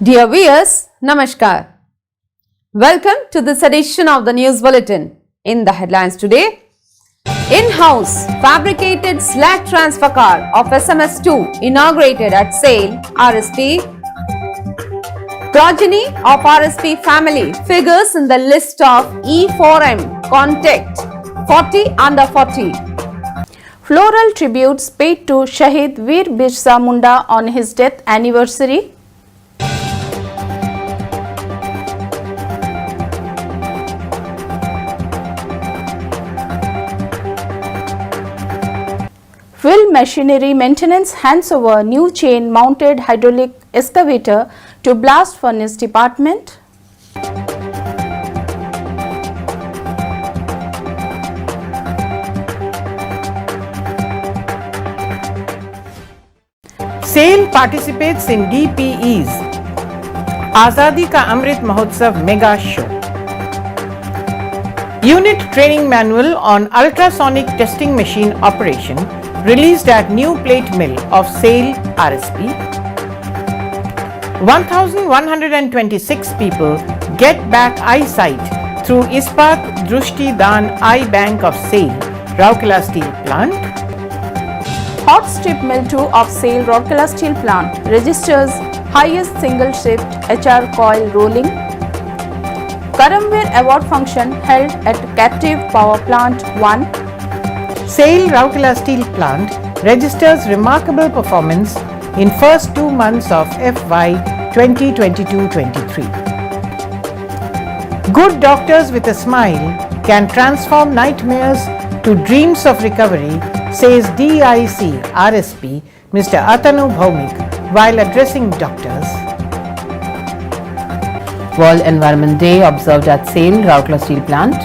Dear viewers, Namaskar. Welcome to this edition of the News Bulletin. In the headlines today, in-house fabricated slag transfer car of SMS2 inaugurated at SAIL, RSP. Progeny of RSP family figures in the list of E4M contact 40 under 40. Floral tributes paid to Shahid Veer Birsa Munda on his death anniversary. Will Machinery Maintenance hands over new chain mounted hydraulic excavator to Blast Furnace Department. SAIL participates in DPE's Azadi Ka Amrit Mahotsav Mega Show. Unit Training Manual on Ultrasonic Testing Machine Operation released at New Plate Mill of SAIL RSP. 1,126 people get back eyesight through Ispat Drushti Dan Eye Bank of SAIL, Rourkela Steel Plant. Hot Strip Mill 2 of SAIL Rourkela Steel Plant registers highest single shift HR coil rolling. Karamveer Award function held at Captive Power Plant 1. SAIL Rourkela Steel Plant registers remarkable performance in first 2 months of FY 2022-23. Good doctors with a smile can transform nightmares to dreams of recovery, says DIC RSP Mr. Atanu Bhaumik while addressing doctors. World Environment Day observed at SAIL Rourkela Steel Plant.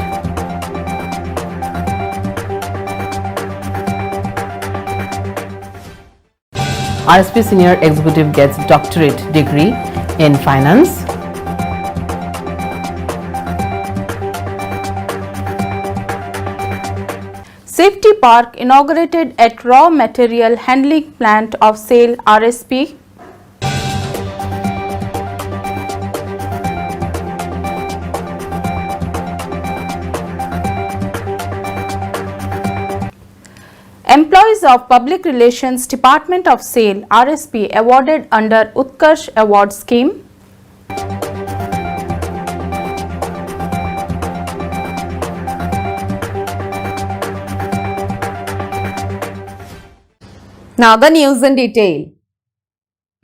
RSP Senior Executive gets doctorate degree in finance. Safety Park inaugurated at Raw Material Handling Plant of SAIL RSP. Employees of Public Relations Department of SAIL RSP awarded under Utkarsh Award Scheme. Now the news in detail.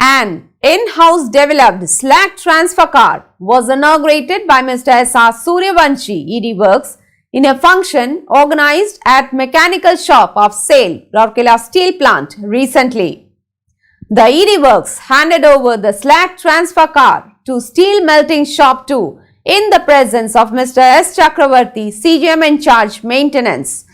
An in-house developed slag transfer car was inaugurated by Mr. S.R. Suryavanshi, ED Works, in a function organized at Mechanical Shop of SAIL, Rourkela Steel Plant recently. The ED Works handed over the slag transfer car to Steel Melting Shop 2 in the presence of Mr. S. Chakravarti, CGM in charge maintenance,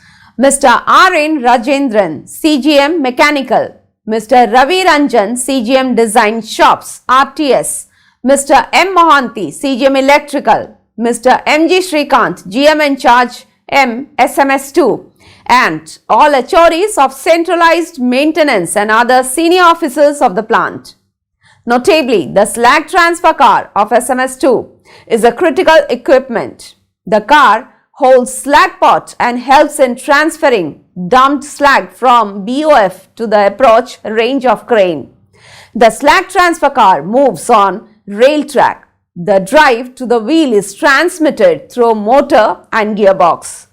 Mr. R.N. Rajendran, CGM Mechanical, Mr. Ravi Ranjan, CGM Design Shops, RTS, Mr. M. Mohanty, CGM Electrical, Mr. M.G. Shrikant, GM in charge SMS2, and all HODs of centralized maintenance and other senior officers of the plant. Notably, the slag transfer car of SMS2 is a critical equipment. The car holds slag pot and helps in transferring dumped slag from BOF to the approach range of crane. The slag transfer car moves on rail track. The drive to the wheel is transmitted through motor and gearbox.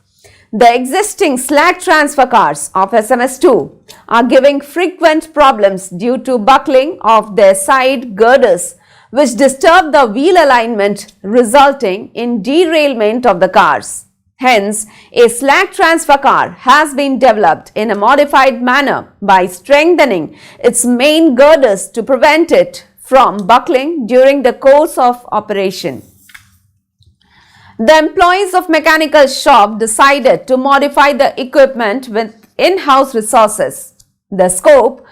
The existing slag transfer cars of SMS2 are giving frequent problems due to buckling of their side girders, which disturb the wheel alignment, resulting in derailment of the cars. Hence, a slag transfer car has been developed in a modified manner by strengthening its main girders to prevent it from buckling during the course of operation. The employees of Mechanical Shop decided to modify the equipment with in-house resources. The scope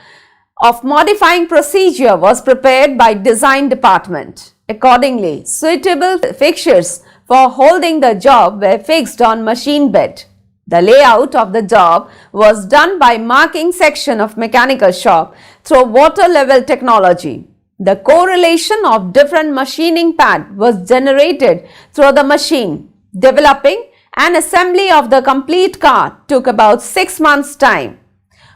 of modifying procedure was prepared by Design Department. Accordingly, suitable fixtures for holding the job were fixed on machine bed. The layout of the job was done by marking section of Mechanical Shop through water level technology. The correlation of different machining pad was generated through the machine. Developing an assembly of the complete car took about 6 months' time.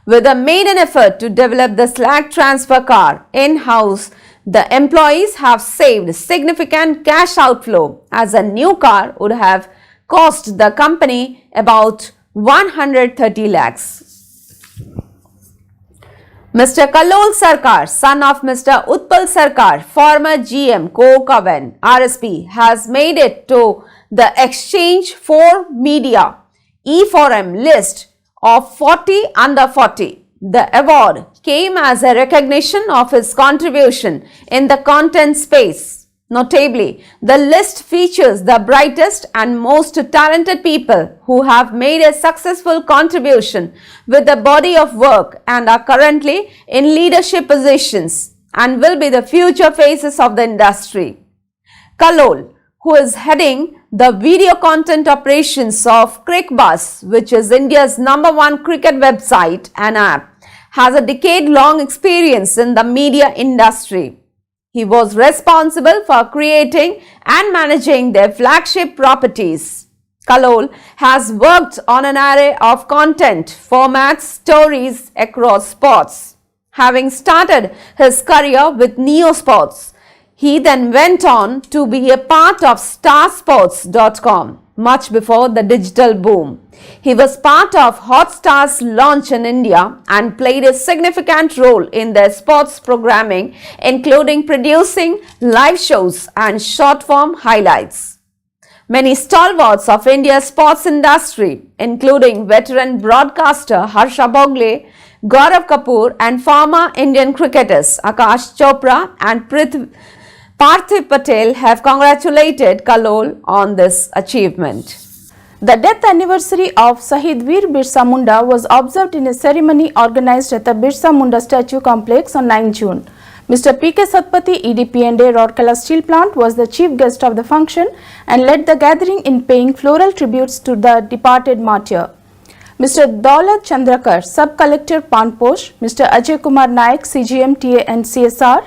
With a maiden effort to develop the slag transfer car in-house, the employees have saved significant cash outflow, as a new car would have cost the company about 130 lakhs. Mr. Kallol Sarkar, son of Mr. Utpal Sarkar, former GM Co-Coven RSP, has made it to the Exchange for Media E4M list of 40 under 40. The award came as a recognition of his contribution in the content space. Notably, the list features the brightest and most talented people who have made a successful contribution with a body of work and are currently in leadership positions and will be the future faces of the industry. Kallol, who is heading the video content operations of CricBuzz, which is India's #1 cricket website and app, has a decade-long experience in the media industry. He was responsible for creating and managing their flagship properties. Kallol has worked on an array of content formats, stories across sports. Having started his career with Neo Sports, he then went on to be a part of starsports.com much before the digital boom. He was part of Hotstar's launch in India and played a significant role in their sports programming, including producing live shows and short-form highlights. Many stalwarts of India's sports industry, including veteran broadcaster Harsha Bhogle, Gaurav Kapoor and former Indian cricketers Akash Chopra and Parthiv Patel, have congratulated Kallol on this achievement. The death anniversary of Shahid Veer Birsa Munda was observed in a ceremony organized at the Birsa Munda Statue Complex on 9 June. Mr. P.K. Satpathy, EDP&A, Rourkela Steel Plant, was the chief guest of the function and led the gathering in paying floral tributes to the departed martyr. Mr. Daulat Chandrakar, Sub-Collector Panposh, Mr. Ajay Kumar Naik, CGM, TA and CSR,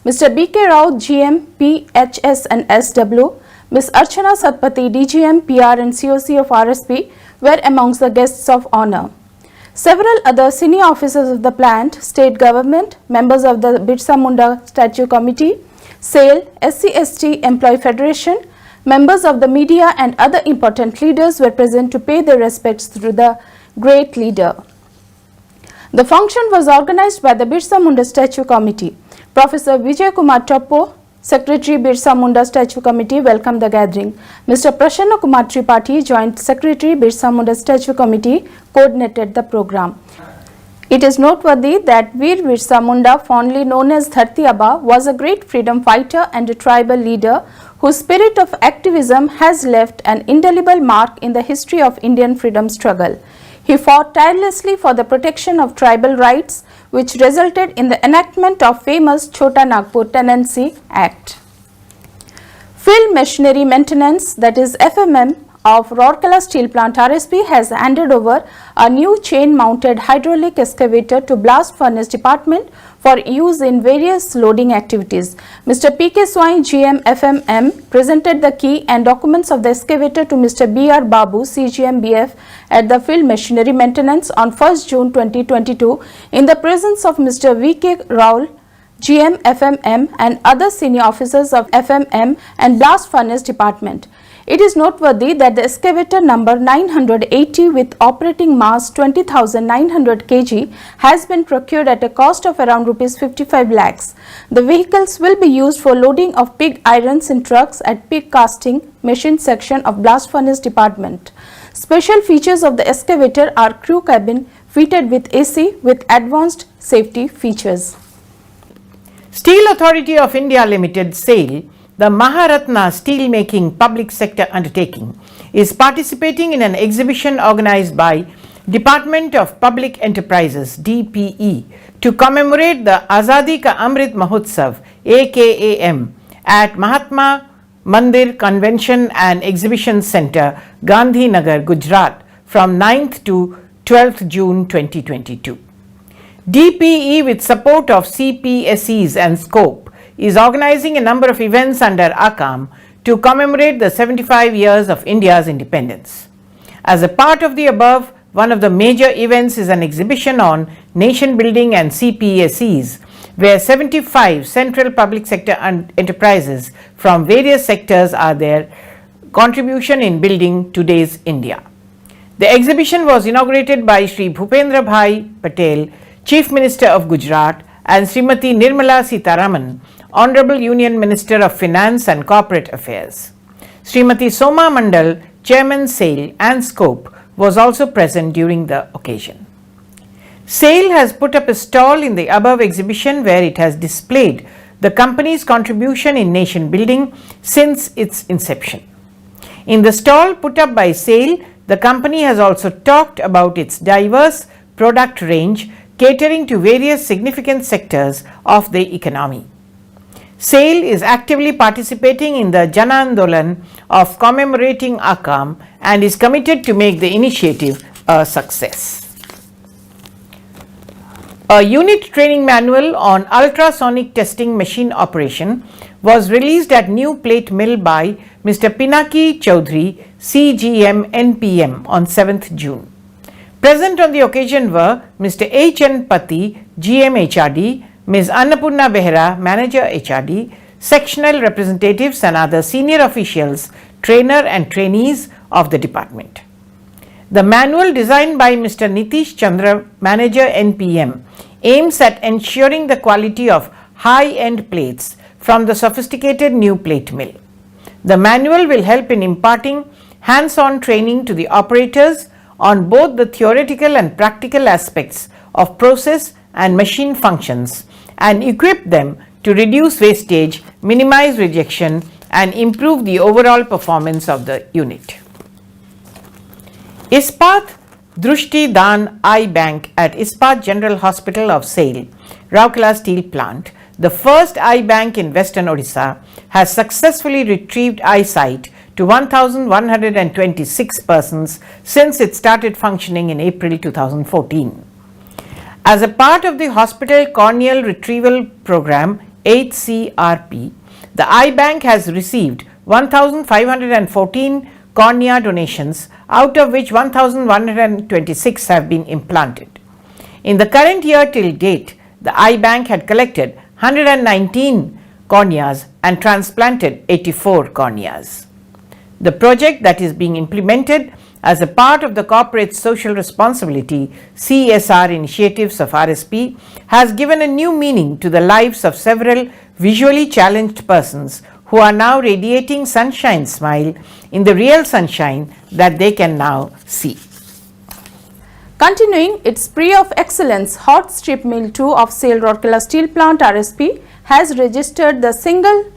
Mr. B.K. Rao, GM, PHS and SW, Ms. Archana Satpathy, DGM, PR and COC of RSP, were amongst the guests of honor. Several other senior officers of the plant, state government, members of the Birsa Munda Statue Committee, SAIL, SC/ST Employee Federation, members of the media and other important leaders were present to pay their respects to the great leader. The function was organized by the Birsa Munda Statue Committee. Professor Vijay Kumar Toppo, Secretary Birsa Munda Statue Committee, welcomed the gathering. Mr. Prasanna Kumar Tripathi, Joint Secretary Birsa Munda Statue Committee, coordinated the program. It is noteworthy that Veer Birsa Munda, fondly known as Dharti Aba, was a great freedom fighter and a tribal leader whose spirit of activism has left an indelible mark in the history of Indian freedom struggle. He fought tirelessly for the protection of tribal rights, which resulted in the enactment of famous Chota Nagpur Tenancy Act. Field Machinery Maintenance, that is FMM, of Rourkela Steel Plant RSP has handed over a new chain-mounted hydraulic excavator to Blast Furnace Department for use in various loading activities. Mr. P.K. Swain, GM FMM, presented the key and documents of the excavator to Mr. B.R. Babu, CGM BF, at the Field Machinery Maintenance on 1st June 2022 in the presence of Mr. V.K. Raul, GM FMM, and other senior officers of FMM and Blast Furnace Department. It is noteworthy that the excavator number 980 with operating mass 20,900 kg has been procured at a cost of around Rs 55 lakhs. The vehicles will be used for loading of pig irons in trucks at pig casting machine section of Blast Furnace Department. Special features of the excavator are crew cabin fitted with AC with advanced safety features. Steel Authority of India Limited SAIL, the Maharatna steel making public sector undertaking, is participating in an exhibition organized by Department of Public Enterprises DPE to commemorate the Azadi Ka Amrit Mahotsav AKAM at Mahatma Mandir Convention and Exhibition Centre, Gandhi Nagar, Gujarat from 9th to 12th June 2022. DPE, with support of CPSEs and SCOPE, is organizing a number of events under ACAM to commemorate the 75 years of India's independence. As a part of the above, one of the major events is an exhibition on nation building and CPSEs, where 75 central public sector enterprises from various sectors are their contribution in building today's India. The exhibition was inaugurated by Shri Bhupendra Bhai Patel, Chief Minister of Gujarat, and Srimati Nirmala Sitharaman, Honorable Union Minister of Finance and Corporate Affairs. Srimati Soma Mandal, Chairman SAIL and Scope, was also present during the occasion. SAIL has put up a stall in the above exhibition where it has displayed the company's contribution in nation building since its inception. In the stall put up by SAIL, the company has also talked about its diverse product range catering to various significant sectors of the economy. SAIL is actively participating in the Jan Andolan of commemorating ACAM and is committed to make the initiative a success. A unit training manual on ultrasonic testing machine operation was released at New Plate Mill by Mr. Pinaki Chaudhary, CGM NPM on 7th June. Present on the occasion were Mr. H. N. Pati, GM HRD, Ms. Annapurna Behra, Manager HRD, sectional representatives and other senior officials, trainer and trainees of the department. The manual designed by Mr. Nitish Chandra, Manager NPM, aims at ensuring the quality of high-end plates from the sophisticated New Plate Mill. The manual will help in imparting hands-on training to the operators on both the theoretical and practical aspects of process and machine functions and equip them to reduce wastage, minimize rejection and improve the overall performance of the unit. Ispat Drushti Dan Eye Bank at Ispat General Hospital of SAIL, Rourkela Steel Plant, the first eye bank in Western Odisha, has successfully retrieved eyesight to 1,126 persons since it started functioning in April 2014. As a part of the Hospital Corneal Retrieval Program 8CRP, the eye bank has received 1,514 cornea donations, out of which 1,126 have been implanted. In the current year till date, the eye bank had collected 119 corneas and transplanted 84 corneas. The project that is being implemented as a part of the corporate social responsibility CSR initiatives of RSP has given a new meaning to the lives of several visually challenged persons who are now radiating sunshine smile in the real sunshine that they can now see. Continuing its spree of excellence, Hot Strip Mill 2 of SAIL Rourkela Steel Plant RSP has registered the single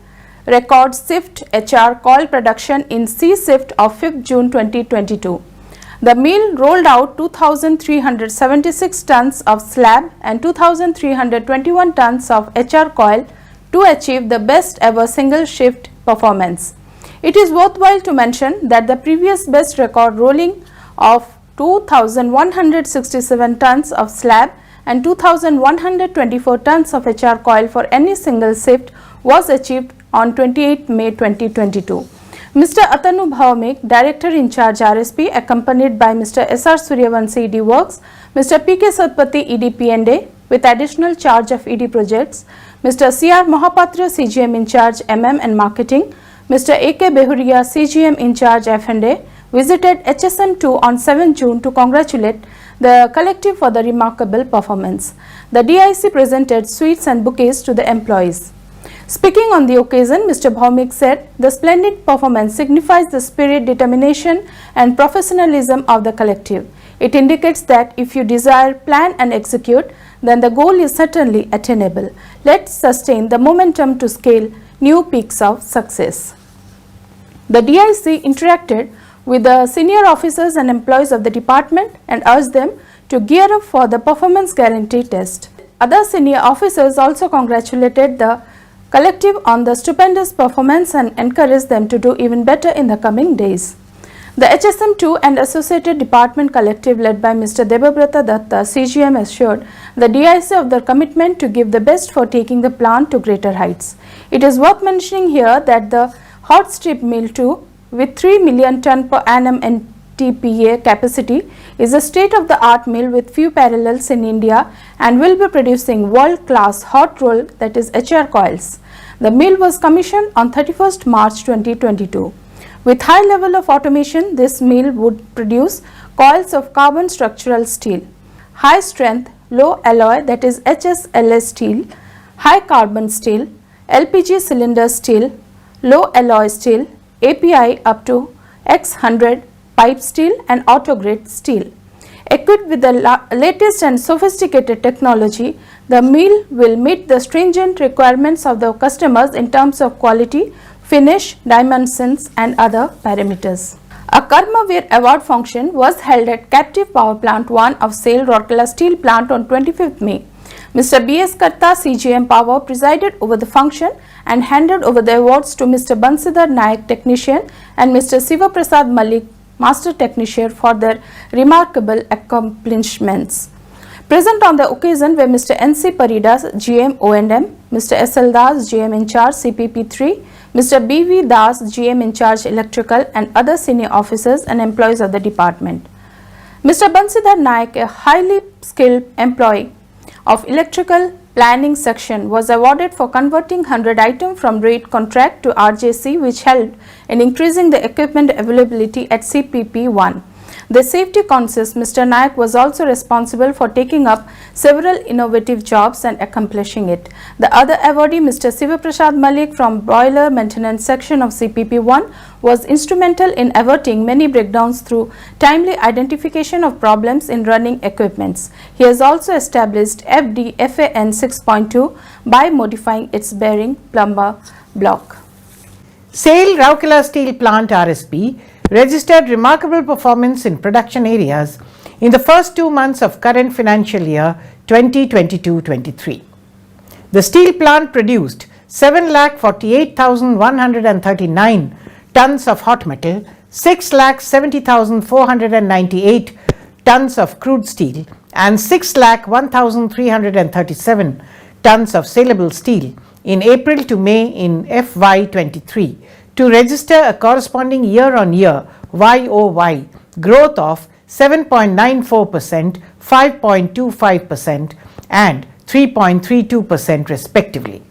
record SIFT HR coil production in C-SIFT of 5th June 2022. The mill rolled out 2,376 tons of slab and 2,321 tons of HR coil to achieve the best ever single shift performance. It is worthwhile to mention that the previous best record rolling of 2,167 tons of slab and 2,124 tons of HR coil for any single shift was achieved on 28 May 2022. Mr. Atanu Bhaumik, Director in Charge RSP, accompanied by Mr. S.R. Suryavanshi ED Works, Mr. P.K. Satpathy ED P&A with additional charge of ED projects, Mr. C.R. Mohapatra CGM in charge MM and Marketing, Mr. A.K. Behuria CGM in charge F&A visited HSM2 on 7 June to congratulate the collective for the remarkable performance. The DIC presented sweets and bouquets to the employees. Speaking on the occasion, Mr. Bhaumik said, the splendid performance signifies the spirit, determination and professionalism of the collective. It indicates that if you desire, plan and execute, then the goal is certainly attainable. Let's sustain the momentum to scale new peaks of success. The DIC interacted with the senior officers and employees of the department and urged them to gear up for the performance guarantee test. Other senior officers also congratulated the collective on the stupendous performance and encouraged them to do even better in the coming days. The HSM2 and Associated Department Collective led by Mr. Debabrata Datta, CGM, assured the DIC of their commitment to give the best for taking the plant to greater heights. It is worth mentioning here that the hot strip mill 2, with 3 million ton per annum NTPA capacity, is a state-of-the-art mill with few parallels in India and will be producing world-class hot roll, that is HR coils. The mill was commissioned on 31st March 2022. With high level of automation, this mill would produce coils of carbon structural steel, high strength, low alloy, that is HSLS steel, high carbon steel, LPG cylinder steel, low alloy steel, API up to X100, pipe steel and auto grade steel. Equipped with the latest and sophisticated technology, the mill will meet the stringent requirements of the customers in terms of quality, finish, dimensions and other parameters. A Karmavir Award function was held at Captive Power Plant 1 of SAIL Rourkela Steel Plant on 25th May. Mr. B.S. Karta, CGM Power, presided over the function and handed over the awards to Mr. Bansidhar Naik, Technician, and Mr. Siva Prasad Malik, Master Technician, for their remarkable accomplishments. Present on the occasion were Mr. N.C. Paridas, GM O&M, Mr. S.L. Das, GM in charge CPP3, Mr. B.V. Das, GM in charge Electrical, and other senior officers and employees of the department. Mr. Bansidhar Naik, a highly skilled employee of Electrical Planning Section, was awarded for converting 100 items from rate contract to RJC, which helped in increasing the equipment availability at CPP1. The safety conscious Mr. Naik was also responsible for taking up several innovative jobs and accomplishing it. The other awardee, Mr. Siva Prasad Malik from Boiler Maintenance Section of CPP1, was instrumental in averting many breakdowns through timely identification of problems in running equipments. He has also established FD-FAN 6.2 by modifying its bearing plumber block. SAIL Rourkela Steel Plant RSP registered remarkable performance in production areas in the first 2 months of current financial year 2022-23. The steel plant produced 7,48,139 tons of hot metal, 6,70,498 tons of crude steel and 6,01,337 tons of saleable steel in April to May in FY23 to register a corresponding year-on-year YOY growth of 7.94%, 5.25% and 3.32% respectively.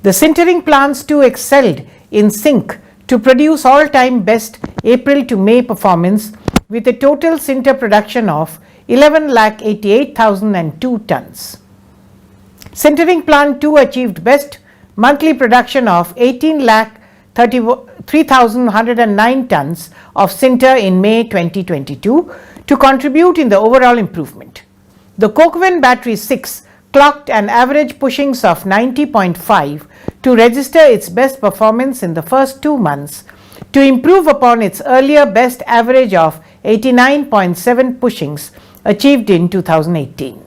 The sintering plants too excelled in zinc to produce all-time best April to May performance with a total sinter production of 11,88,002 tons. Sintering plant 2 achieved best monthly production of 18,3,109 tons of sinter in May 2022 to contribute in the overall improvement. The Cokeven Battery 6 clocked an average pushings of 90.5 to register its best performance in the first 2 months to improve upon its earlier best average of 89.7 pushings achieved in 2018.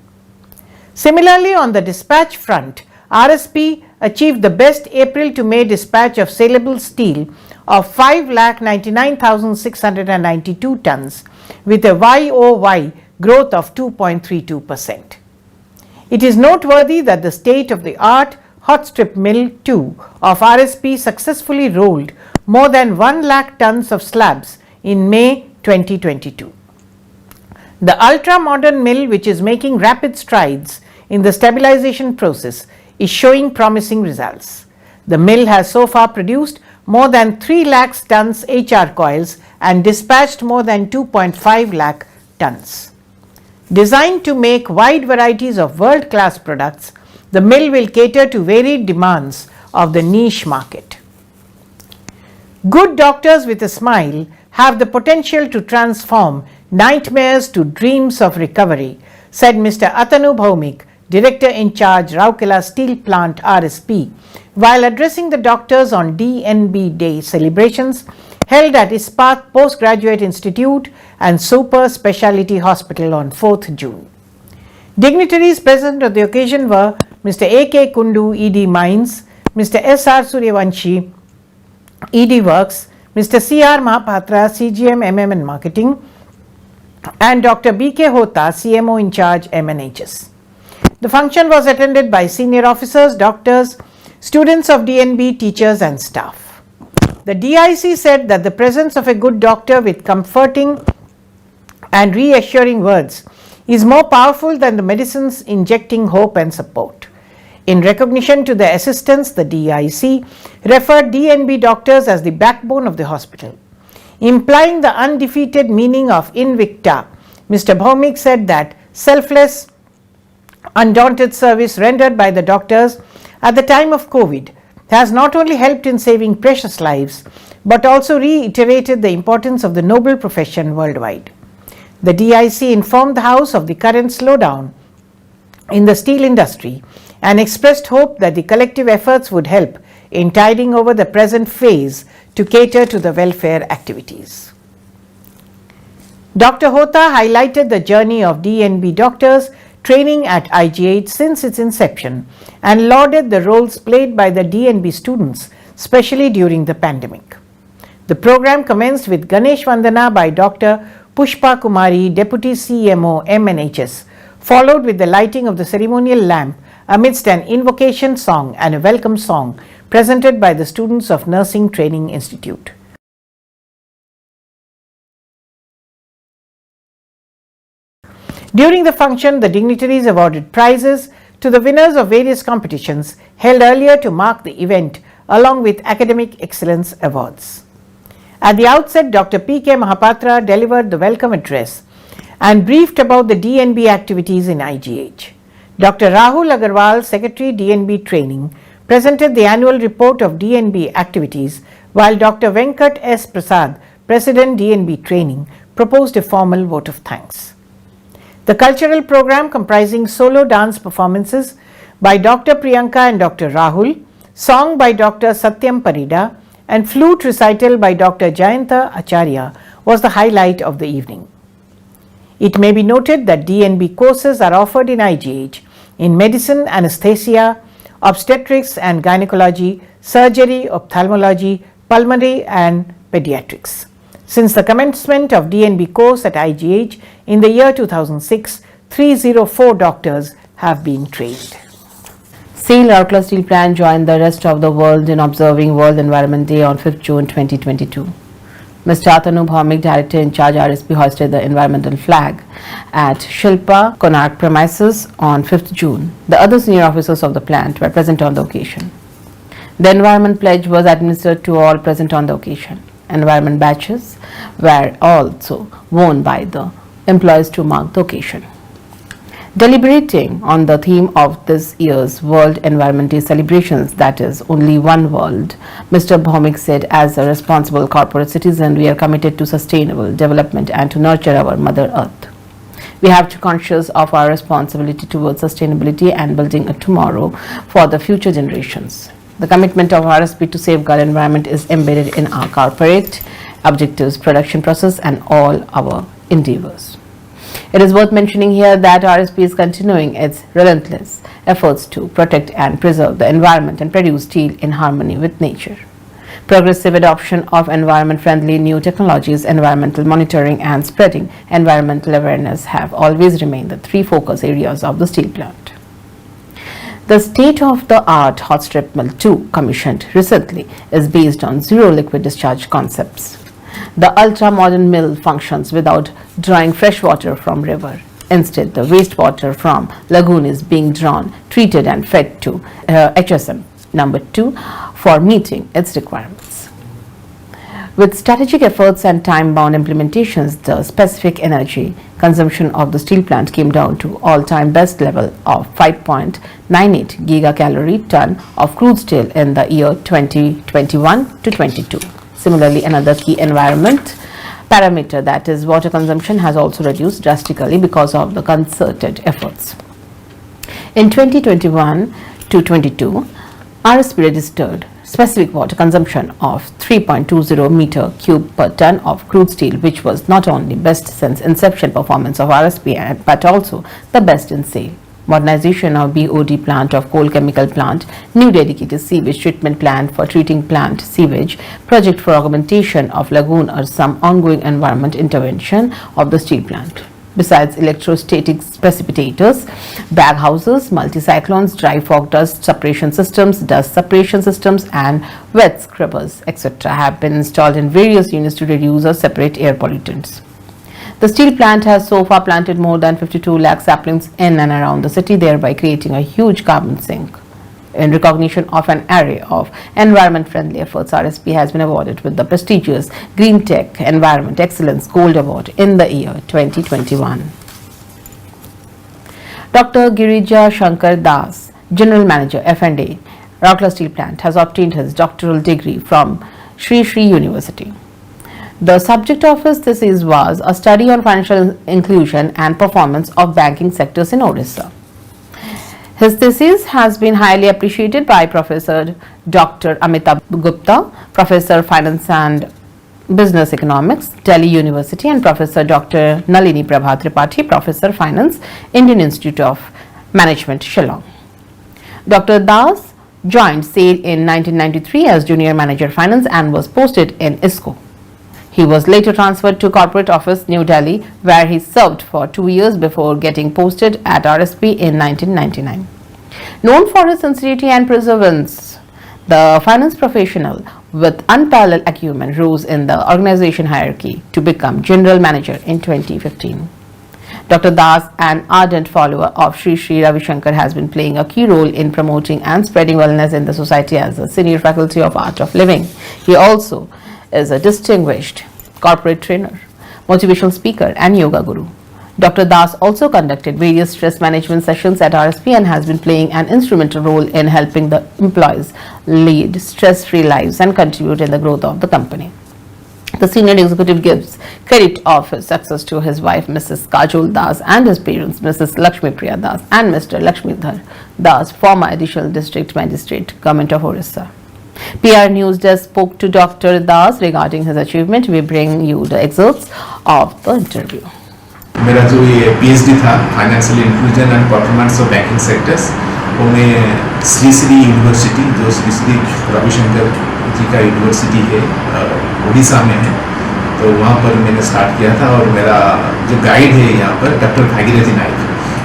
Similarly, on the dispatch front, RSP achieved the best April to May dispatch of saleable steel of 5,99,692 tons with a YOY growth of 2.32%. It is noteworthy that the state-of-the-art hot strip mill 2 of RSP successfully rolled more than 1 lakh tons of slabs in May 2022. The ultra-modern mill, which is making rapid strides in the stabilization process, is showing promising results. The mill has so far produced more than 3 lakh tons HR coils and dispatched more than 2.5 lakh tons. Designed to make wide varieties of world-class products, the mill will cater to varied demands of the niche market. Good doctors with a smile have the potential to transform nightmares to dreams of recovery, said Mr. Atanu Bhaumik, Director in Charge, Rourkela Steel Plant RSP, while addressing the doctors on DNB Day celebrations held at Ispat Postgraduate Institute and Super Speciality Hospital on 4th June. Dignitaries present on the occasion were Mr. A.K. Kundu, ED Mines, Mr. S.R. Suryavanshi, ED Works, Mr. C.R. Mahapatra, CGM MM Marketing, and Dr. B.K. Hota, CMO in charge MNHS. The function was attended by senior officers, doctors, students of DNB, teachers and staff. The DIC said that the presence of a good doctor with comforting and reassuring words is more powerful than the medicines injecting hope and support. In recognition to the assistance, the DIC referred DNB doctors as the backbone of the hospital. Implying the undefeated meaning of Invicta, Mr. Bhaumik said that selfless, undaunted service rendered by the doctors at the time of COVID has not only helped in saving precious lives, but also reiterated the importance of the noble profession worldwide. The DIC informed the House of the current slowdown in the steel industry and expressed hope that the collective efforts would help in tiding over the present phase to cater to the welfare activities. Dr. Hota highlighted the journey of DNB doctors training at IGH since its inception and lauded the roles played by the DNB students, especially during the pandemic. The program commenced with Ganesh Vandana by Dr. Pushpa Kumari, Deputy CMO MNHS, followed with the lighting of the ceremonial lamp amidst an invocation song and a welcome song presented by the students of Nursing Training Institute. During the function, the dignitaries awarded prizes to the winners of various competitions held earlier to mark the event, along with academic excellence awards. At the outset, Dr. P.K. Mahapatra delivered the welcome address and briefed about the DNB activities in IGH. Dr. Rahul Agarwal, Secretary DNB Training, presented the annual report of DNB activities, while Dr. Venkat S. Prasad, President DNB Training, proposed a formal vote of thanks. The cultural program, comprising solo dance performances by Dr. Priyanka and Dr. Rahul, song by Dr. Satyam Parida, and flute recital by Dr. Jayanta Acharya, was the highlight of the evening. It may be noted that DNB courses are offered in IGH in medicine, anesthesia, obstetrics and gynecology, surgery, ophthalmology, pulmonary and pediatrics. Since the commencement of DNB course at IGH in the year 2006, 304 doctors have been trained. SAIL Rourkela Steel Plant joined the rest of the world in observing World Environment Day on 5th June 2022. Mr. Atanu Bhaumik, Director in charge RSP, hoisted the environmental flag at Shilpa Konark premises on 5th June. The other senior officers of the plant were present on the occasion. The Environment Pledge was administered to all present on the occasion. Environment badges were also worn by the employees to mark the occasion. Deliberating on the theme of this year's World Environment Day celebrations, that is, only one world, Mr. Bhaumik said, as a responsible corporate citizen, we are committed to sustainable development and to nurture our Mother Earth. We have to be conscious of our responsibility towards sustainability and building a tomorrow for the future generations. The commitment of RSP to safeguard environment is embedded in our corporate objectives, production process and all our endeavors. It is worth mentioning here that RSP is continuing its relentless efforts to protect and preserve the environment and produce steel in harmony with nature. Progressive adoption of environment-friendly new technologies, environmental monitoring and spreading environmental awareness have always remained the three focus areas of the steel plant. The state-of-the-art hot strip mill 2, commissioned recently, is based on zero liquid discharge concepts. The ultra-modern mill functions without drawing fresh water from river. Instead, the wastewater from lagoon is being drawn, treated and fed to HSM number 2 for meeting its requirements. With strategic efforts and time-bound implementations, the specific energy consumption of the steel plant came down to all-time best level of 5.98 gigacalorie ton of crude steel in the year 2021 to 22. Similarly, another key environment parameter, that is water consumption, has also reduced drastically because of the concerted efforts. In 2021 to 22, RSP registered specific water consumption of 3.20 meter cube per ton of crude steel, which was not only best since inception performance of RSP but also the best in SAIL. modernization of BOD plant of coal chemical plant, new dedicated sewage treatment plant for treating plant sewage, project for augmentation of lagoon or some ongoing environment intervention of the steel plant. Besides electrostatic precipitators, bag houses, multi-cyclones, dry fog dust separation systems, and wet scrubbers, etc. have been installed in various units to reduce or separate air pollutants. The steel plant has so far planted more than 52 lakh saplings in and around the city, thereby creating a huge carbon sink. In recognition of an array of environment-friendly efforts, RSP has been awarded with the prestigious Green Tech Environment Excellence Gold Award in the year 2021. Dr. Girija Shankar Das, General Manager F&A, Rourkela Steel Plant, has obtained his doctoral degree from Sri Sri University. The subject of his thesis was a study on financial inclusion and performance of banking sectors in Odisha. His thesis has been highly appreciated by Professor Dr. Amitabh Gupta, Professor Finance and Business Economics, Delhi University, and Professor Dr. Nalini Prabha Tripathi, Professor Finance, Indian Institute of Management, Shillong. Dr. Das joined SAIL in 1993 as Junior Manager Finance and was posted in ISCO. He was later transferred to Corporate Office, New Delhi, where he served for 2 years before getting posted at RSP in 1999. Known for his sincerity and perseverance, the finance professional with unparalleled acumen rose in the organization hierarchy to become General Manager in 2015. Dr. Das, an ardent follower of Sri Sri Ravi Shankar, has been playing a key role in promoting and spreading wellness in the society as a senior faculty of Art of Living. He also is a distinguished corporate trainer, motivational speaker, and yoga guru. Dr. Das also conducted various stress management sessions at RSP and has been playing an instrumental role in helping the employees lead stress-free lives and contribute in the growth of the company. The senior executive gives credit of his success to his wife, Mrs. Kajol Das, and his parents, Mrs. Lakshmi Priya Das and Mr. Lakshmidhar Das, former additional district magistrate, Government of Orissa. PR News Desk spoke to Dr. Das regarding his achievement. We bring you the excerpts of the interview. मेरा जो ये PhD था financial inclusion and performance of banking sectors, वो मैं Shri Shri university, जो श्री श्री रविशंकर जी का university है, उड़ीसा में है, तो वहाँ पर मैंने स्टार्ट किया था. और मेरा जो गाइड है यहाँ पर डॉक्टर भागीरथी नायक,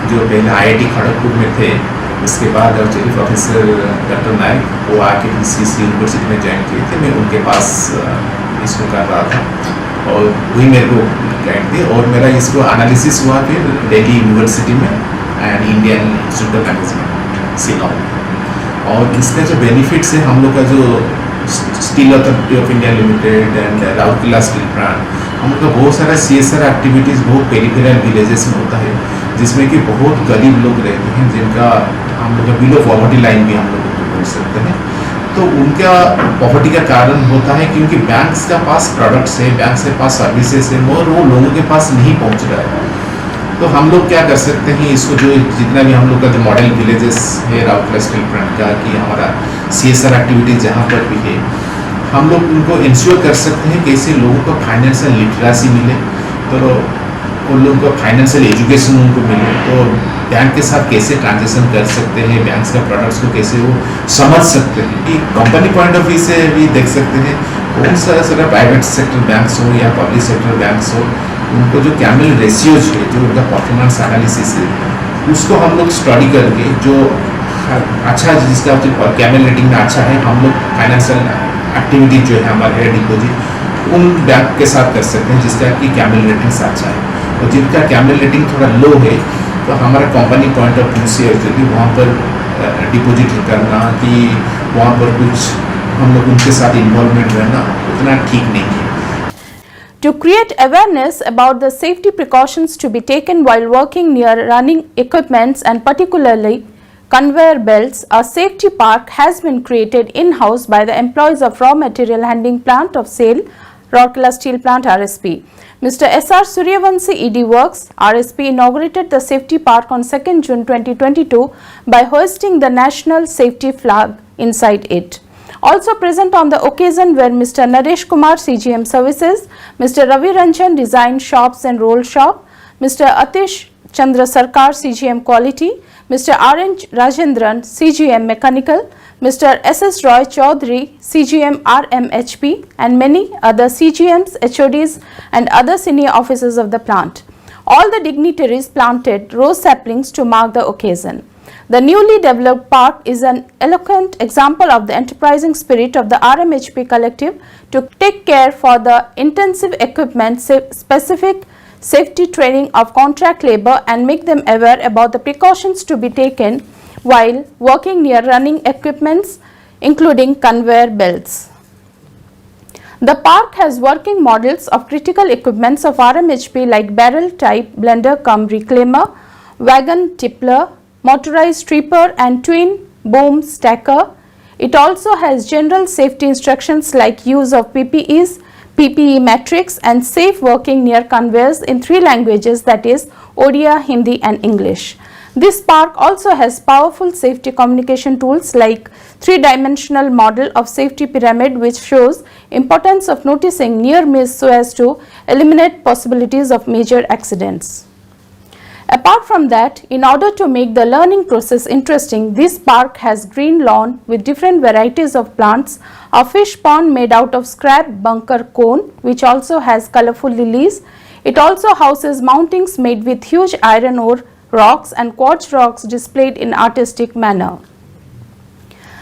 जो पहले IIT खड़गपुर में थे, उसके बाद एक्चुअली प्रोफेसर डॉक्टर नायक वो आके श्री श्री यूनिवर्सिटी में ज्वाइन किए थे. मैं उनके पास इसको कर रहा था और वही मेरे को गाइड थे. और मेरा इसको एनालिसिस हुआ फिर दिल्ली यूनिवर्सिटी में and Indian institute of management Shillong. और इसका जो बेनिफिट्स है, हम लोग का जो steel authority of India limited and Rourkela steel plant, हम लोग का बहुत सारा CSR एक्टिविटीज़ बहुत पेरिफेरल विलेजेस में होता है, जिसमें कि बहुत गरीब लोग रहते हैं, जिनका हम लोग का बिलो पॉवर्टी लाइन भी हम लोग बोल सकते हैं. तो उनका पॉवर्टी का कारण होता है क्योंकि बैंक्स का पास प्रोडक्ट्स है, बैंक्स के पास सर्विसेज है, और वो लोगों के पास नहीं पहुंच रहा है. तो हम लोग क्या कर सकते हैं, इसको जो जितना भी हम लोग का जो मॉडल विलेजेस है राउरकेला स्टील प्लांट का, कि हमारा CSR एक्टिविटीज जहाँ पर भी है, हम लोग उनको इंश्योर कर सकते हैं कैसे लोगों को फाइनेंशियल लिटरेसी मिले, तो उन लोगों को फाइनेंशियल एजुकेशन उनको मिले, तो बैंक के साथ कैसे ट्रांजेक्शन कर सकते हैं, बैंक्स का प्रोडक्ट्स को कैसे वो समझ सकते हैं. कि कंपनी पॉइंट ऑफ व्यू से भी देख सकते हैं, बहुत सारा प्राइवेट सेक्टर बैंक्स हो या पब्लिक सेक्टर बैंक्स हो, उनको जो कैमल रेशियोज है, जो उनका परफॉर्मेंस एनालिसिस है, उसको हम लोग स्टडी करके जो अच्छा जिसका कैमल रेटिंग में अच्छा है, हम लोग फाइनेंशियल एक्टिविटी जो है हमारे डिपोजिट उन बैंक के साथ कर सकते हैं जिसका कि कैमल रेटिंग अच्छा है. और जिनका कैमल रेटिंग थोड़ा लो है, तो हमारा कंपनी पॉइंट ऑफ व्यू से यदि वहाँ पर डिपॉजिट करना कि वहाँ पर कुछ हम लोग उनके साथ इन्वॉल्वमेंट रहना उतना ठीक नहीं है. To create awareness about the safety precautions to be taken while working near running equipments and particularly conveyor belts, a safety park has been created in-house by the employees of Raw Material Handling Plant of SAIL, Rourkela Steel Plant RSP. Mr. S.R. Suryavanshi, ED Works, RSP inaugurated the safety park on 2nd June 2022 by hoisting the national safety flag inside it. Also present on the occasion were Mr. Naresh Kumar, CGM Services, Mr. Ravi Ranjan, Design Shops and Roll Shop, Mr. Atish Chandra Sarkar, CGM Quality, Mr. R.N. Rajendran, CGM Mechanical, Mr. S.S. Roy Chaudhary, CGM RMHP, and many other CGMs, HODs, and other senior officers of the plant. All the dignitaries planted rose saplings to mark the occasion. The newly developed park is an eloquent example of the enterprising spirit of the RMHP collective to take care for the intensive equipment specific safety training of contract labor and make them aware about the precautions to be taken while working near running equipments including conveyor belts. The park has working models of critical equipments of RMHP like barrel type blender cum reclaimer, wagon tippler, motorized stripper and twin boom stacker. It also has general safety instructions like use of PPEs, PPE matrix and safe working near conveyors in 3 languages, that is Odia, Hindi and English. This park also has powerful safety communication tools like 3-dimensional model of safety pyramid which shows importance of noticing near miss so as to eliminate possibilities of major accidents. Apart from that, in order to make the learning process interesting, this park has green lawn with different varieties of plants, a fish pond made out of scrap bunker cone which also has colorful lilies. It also houses mountings made with huge iron ore rocks and quartz rocks displayed in artistic manner.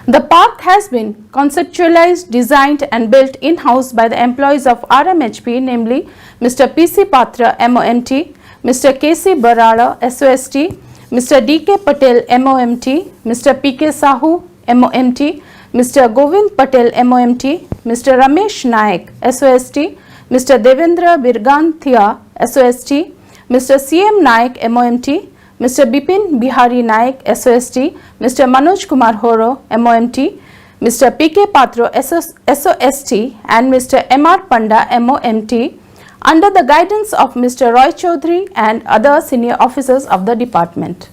The park has been conceptualized, designed and built in-house by the employees of RMHP, namely Mr. P.C. Patra, MOMT, Mr. K.C. Barala, SOST, Mr. D.K. Patel, MOMT, Mr. P.K. Sahu, MOMT, Mr. Govind Patel, MOMT, Mr. Ramesh Naik, SOST, Mr. Devendra Birganthia, SOST, Mr. C.M. Naik, MOMT, Mr. Bipin Bihari Naik, SOST, Mr. Manoj Kumar Horo, MOMT, Mr. P.K. Patro, SOST and Mr. M.R. Panda, MOMT, under the guidance of Mr. Roy Chaudhary and other senior officers of the department.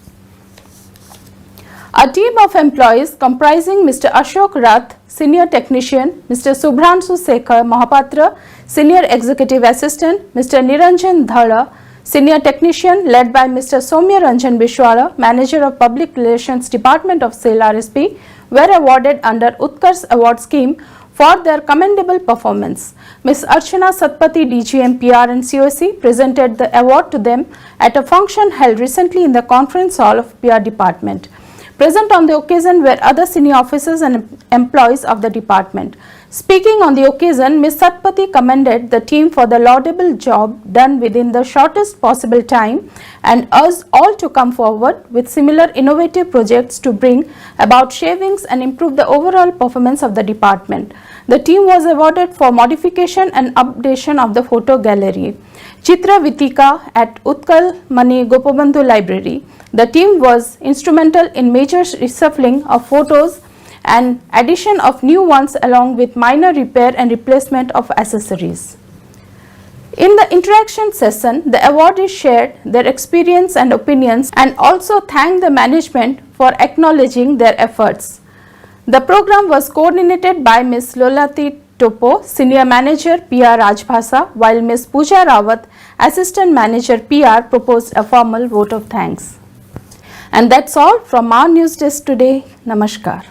A team of employees comprising Mr. Ashok Rath, Senior Technician, Mr. Subhranshu Sekhar Mahapatra, Senior Executive Assistant, Mr. Niranjan Dhara, Senior Technician led by Mr. Soumya Ranjan Bishwala, Manager of Public Relations Department of SAIL RSP, were awarded under Utkarsh Award Scheme for their commendable performance. Ms. Archana Satpathy, DGM PR and COC, presented the award to them at a function held recently in the conference hall of PR department. Present on the occasion were other senior officers and employees of the department. Speaking on the occasion, Ms. Satpathy commended the team for the laudable job done within the shortest possible time and urged all to come forward with similar innovative projects to bring about savings and improve the overall performance of the department. The team was awarded for modification and updation of the photo gallery. Chitra Vitika at Utkal Mani Gopabandhu Library. The team was instrumental in major reshuffling of photos and addition of new ones along with minor repair and replacement of accessories. In the interaction session, the awardees shared their experience and opinions and also thanked the management for acknowledging their efforts. The program was coordinated by Ms. Lolati Topo, Senior Manager PR Rajbhasa, while Ms. Pooja Rawat, Assistant Manager PR, proposed a formal vote of thanks. And that's all from our news desk today. Namaskar.